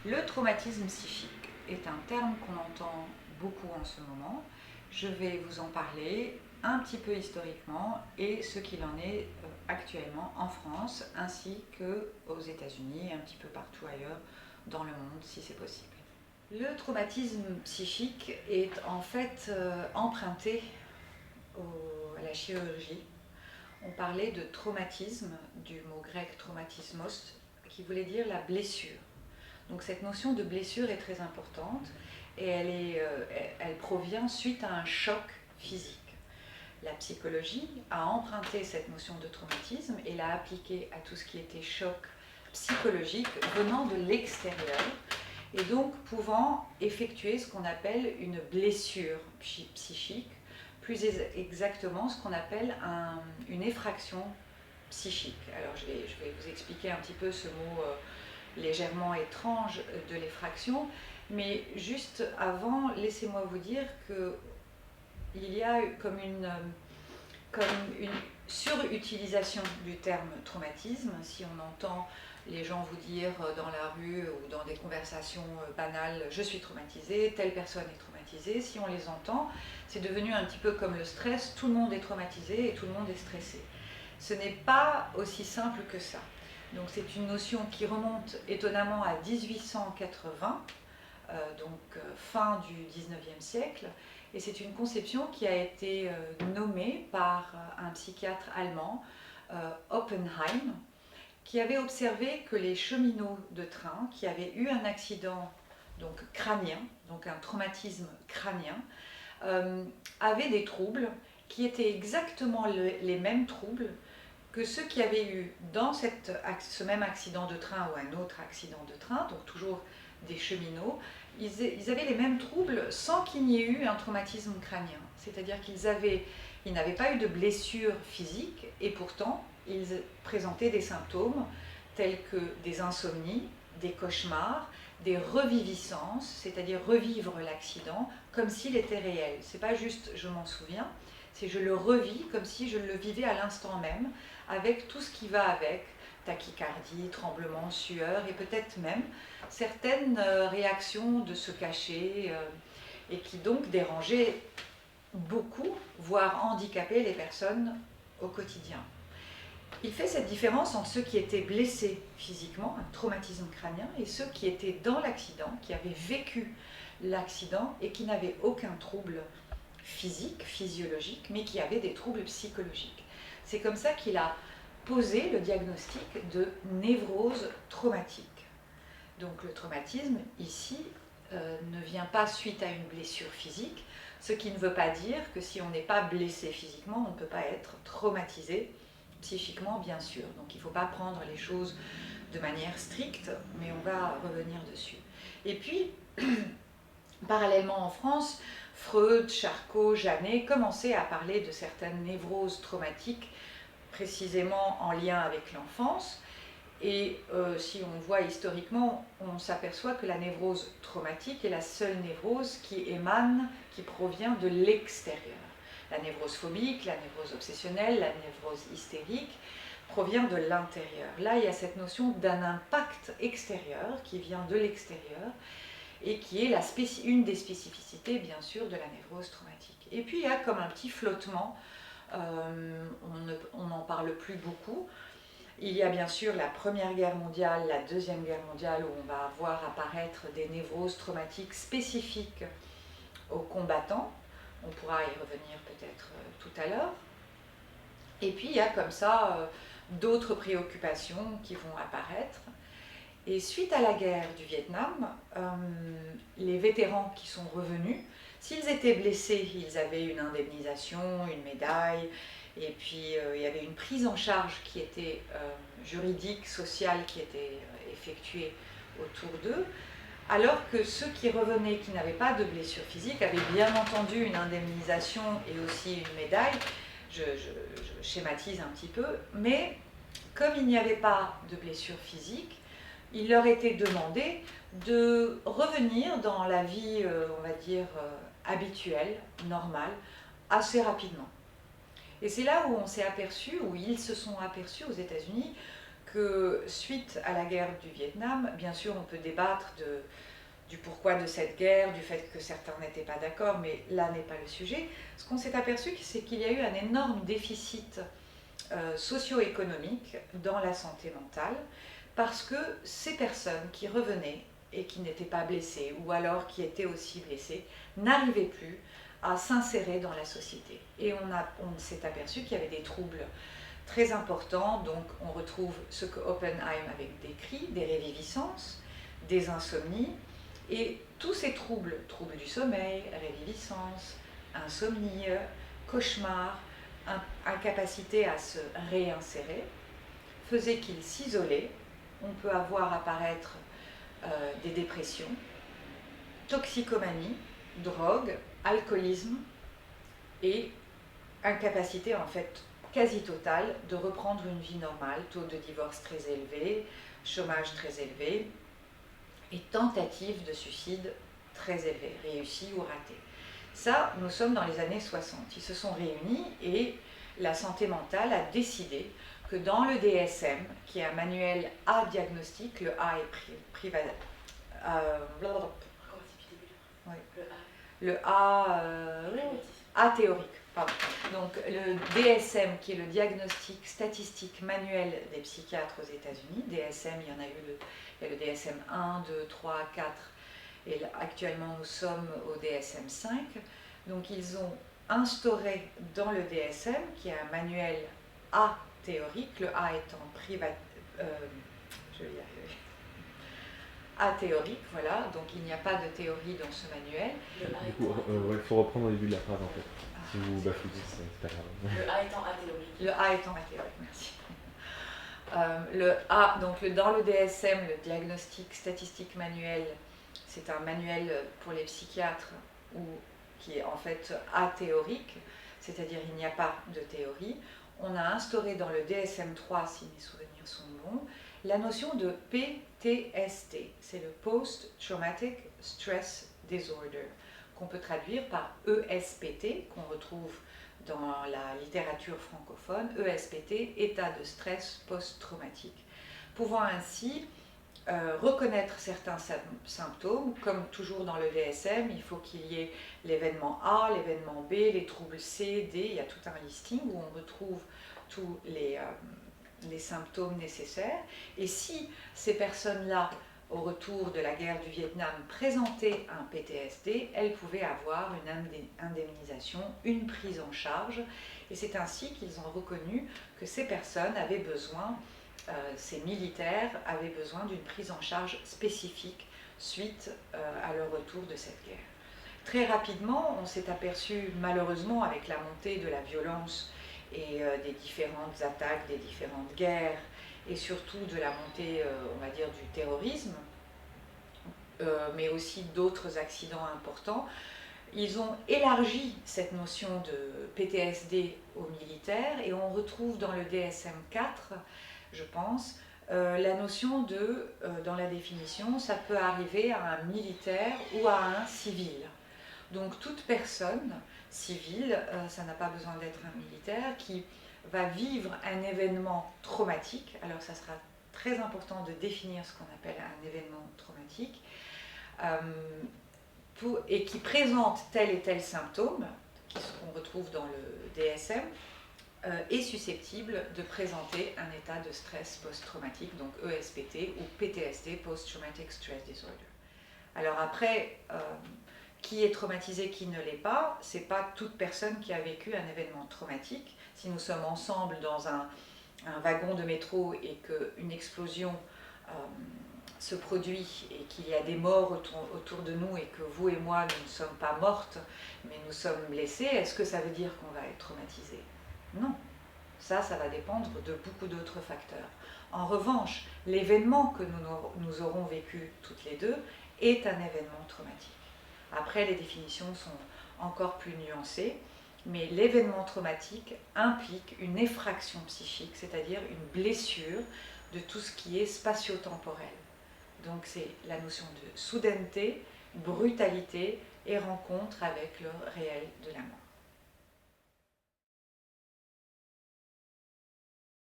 Le traumatisme psychique est un terme qu'on entend beaucoup en ce moment. Je vais vous en parler un petit peu historiquement et ce qu'il en est actuellement en France ainsi qu'aux États-Unis et un petit peu partout ailleurs dans le monde si c'est possible. Le traumatisme psychique est en fait emprunté à la chirurgie. On parlait de traumatisme, du mot grec traumatismos, qui voulait dire la blessure. Donc cette notion de blessure est très importante et elle provient suite à un choc physique. La psychologie a emprunté cette notion de traumatisme et l'a appliquée à tout ce qui était choc psychologique venant de l'extérieur et donc pouvant effectuer ce qu'on appelle une blessure psychique, plus exactement ce qu'on appelle une effraction psychique. Alors je vais vous expliquer un petit peu ce mot légèrement étrange de l'effraction, mais juste avant, laissez-moi vous dire qu'il y a comme une surutilisation du terme traumatisme. Si on entend les gens vous dire dans la rue ou dans des conversations banales « je suis traumatisé », telle personne est traumatisée, si on les entend, c'est devenu un petit peu comme le stress, tout le monde est traumatisé et tout le monde est stressé. Ce n'est pas aussi simple que ça. Donc c'est une notion qui remonte étonnamment à 1880, fin du 19e siècle, et c'est une conception qui a été nommée par un psychiatre allemand, Oppenheim, qui avait observé que les cheminots de train qui avaient eu un accident crânien, donc un traumatisme crânien, avaient des troubles qui étaient exactement les mêmes troubles que ceux qui avaient eu dans ce même accident de train ou un autre accident de train, donc toujours des cheminots, ils avaient les mêmes troubles sans qu'il n'y ait eu un traumatisme crânien. C'est-à-dire qu'ils n'avaient pas eu de blessure physique et pourtant ils présentaient des symptômes tels que des insomnies, des cauchemars, des reviviscences, c'est-à-dire revivre l'accident comme s'il était réel. C'est pas juste je m'en souviens, c'est je le revis comme si je le vivais à l'instant même, avec tout ce qui va avec, tachycardie, tremblement, sueur, et peut-être même certaines réactions de se cacher, et qui donc dérangeaient beaucoup, voire handicapaient les personnes au quotidien. Il fait cette différence entre ceux qui étaient blessés physiquement, un traumatisme crânien, et ceux qui étaient dans l'accident, qui avaient vécu l'accident et qui n'avaient aucun trouble physique, physiologique, mais qui avaient des troubles psychologiques. C'est comme ça qu'il a posé le diagnostic de névrose traumatique. Donc le traumatisme, ici, ne vient pas suite à une blessure physique, ce qui ne veut pas dire que si on n'est pas blessé physiquement, on ne peut pas être traumatisé psychiquement, bien sûr. Donc il ne faut pas prendre les choses de manière stricte, mais on va revenir dessus. Et puis, parallèlement en France, Freud, Charcot, Janet commençaient à parler de certaines névroses traumatiques, précisément en lien avec l'enfance. Et si on voit historiquement, on s'aperçoit que la névrose traumatique est la seule névrose qui provient de l'extérieur. La névrose phobique, la névrose obsessionnelle, la névrose hystérique provient de l'intérieur. Là, il y a cette notion d'un impact extérieur qui vient de l'extérieur et qui est une des spécificités, bien sûr, de la névrose traumatique. Et puis, il y a comme un petit flottement, on n'en parle plus beaucoup. Il y a bien sûr la Première Guerre mondiale, la Deuxième Guerre mondiale, où on va voir apparaître des névroses traumatiques spécifiques aux combattants. On pourra y revenir peut-être tout à l'heure. Et puis il y a comme ça d'autres préoccupations qui vont apparaître. Et suite à la guerre du Vietnam, les vétérans qui sont revenus, s'ils étaient blessés, ils avaient une indemnisation, une médaille, et puis il y avait une prise en charge qui était juridique, sociale, qui était effectuée autour d'eux, alors que ceux qui revenaient, qui n'avaient pas de blessure physique, avaient bien entendu une indemnisation et aussi une médaille. Je schématise un petit peu, mais comme il n'y avait pas de blessure physique, il leur était demandé de revenir dans la vie, on va dire, habituelle, normale, assez rapidement. Et c'est là où on s'est aperçu, où ils se sont aperçus aux États-Unis, que suite à la guerre du Vietnam, bien sûr on peut débattre du pourquoi de cette guerre, du fait que certains n'étaient pas d'accord, mais là n'est pas le sujet. Ce qu'on s'est aperçu, c'est qu'il y a eu un énorme déficit socio-économique dans la santé mentale, parce que ces personnes qui revenaient et qui n'étaient pas blessées, ou alors qui étaient aussi blessées, n'arrivaient plus à s'insérer dans la société. Et on s'est aperçu qu'il y avait des troubles très importants, donc on retrouve ce que Oppenheim avait décrit, des réviviscences, des insomnies, et tous ces troubles, troubles du sommeil, réviviscence, insomnie, cauchemar, incapacité à se réinsérer, faisaient qu'ils s'isolaient. On peut avoir apparaître des dépressions, toxicomanie, drogue, alcoolisme et incapacité en fait quasi totale de reprendre une vie normale, taux de divorce très élevé, chômage très élevé et tentative de suicide très élevée, réussie ou ratée. Ça, nous sommes dans les années 60. Ils se sont réunis et la santé mentale a décidé que dans le DSM, qui est un manuel A diagnostic, le A est privé. Oui. Le A, A théorique. Pardon. Donc le DSM, qui est le diagnostic statistique manuel des psychiatres aux États-Unis, DSM, il y en a eu il y a le DSM 1, 2, 3, 4, et là, actuellement nous sommes au DSM 5. Donc ils ont instauré dans le DSM, qui est un manuel A théorique, le A étant je vais y arriver. A théorique, voilà, donc il n'y a pas de théorie dans ce manuel. Du coup, il faut reprendre au début de la phrase en fait. Si vous bafouillez, c'est pas grave. Le A étant A théorique. Le A étant A théorique, merci. Le A, donc dans le DSM, le diagnostic statistique manuel, c'est un manuel pour les psychiatres qui est en fait athéorique, c'est-à-dire il n'y a pas de théorie. On a instauré dans le DSM-3, si mes souvenirs sont bons, la notion de PTSD, c'est le Post-Traumatic Stress Disorder, qu'on peut traduire par ESPT, qu'on retrouve dans la littérature francophone, ESPT, état de stress post-traumatique, pouvant ainsi reconnaître certains symptômes, comme toujours dans le DSM, il faut qu'il y ait l'événement A, l'événement B, les troubles C, D, il y a tout un listing où on retrouve tous les symptômes nécessaires. Et si ces personnes-là, au retour de la guerre du Vietnam, présentaient un PTSD, elles pouvaient avoir une indemnisation, une prise en charge. Et c'est ainsi qu'ils ont reconnu que ces personnes avaient besoin, ces militaires avaient besoin d'une prise en charge spécifique suite à leur retour de cette guerre. Très rapidement, on s'est aperçu, malheureusement, avec la montée de la violence et des différentes attaques, des différentes guerres, et surtout de la montée, on va dire, du terrorisme, mais aussi d'autres accidents importants, ils ont élargi cette notion de PTSD aux militaires et on retrouve dans le DSM-4, je pense, la notion de, dans la définition, ça peut arriver à un militaire ou à un civil. Donc toute personne civile, ça n'a pas besoin d'être un militaire, qui va vivre un événement traumatique. Alors ça sera très important de définir ce qu'on appelle un événement traumatique, et qui présente tel et tel symptôme, qu'on retrouve dans le DSM, est susceptible de présenter un état de stress post-traumatique, donc ESPT ou PTSD, Post-Traumatic Stress Disorder. Alors après, qui est traumatisé, qui ne l'est pas, c'est pas toute personne qui a vécu un événement traumatique. Si nous sommes ensemble dans un wagon de métro et qu'une explosion se produit et qu'il y a des morts autour de nous et que vous et moi, nous ne sommes pas mortes, mais nous sommes blessés, est-ce que ça veut dire qu'on va être traumatisé? Non. Ça va dépendre de beaucoup d'autres facteurs. En revanche, l'événement que nous aurons vécu toutes les deux est un événement traumatique. Après, les définitions sont encore plus nuancées, mais l'événement traumatique implique une effraction psychique, c'est-à-dire une blessure de tout ce qui est spatio-temporel. Donc c'est la notion de soudaineté, brutalité et rencontre avec le réel de la mort.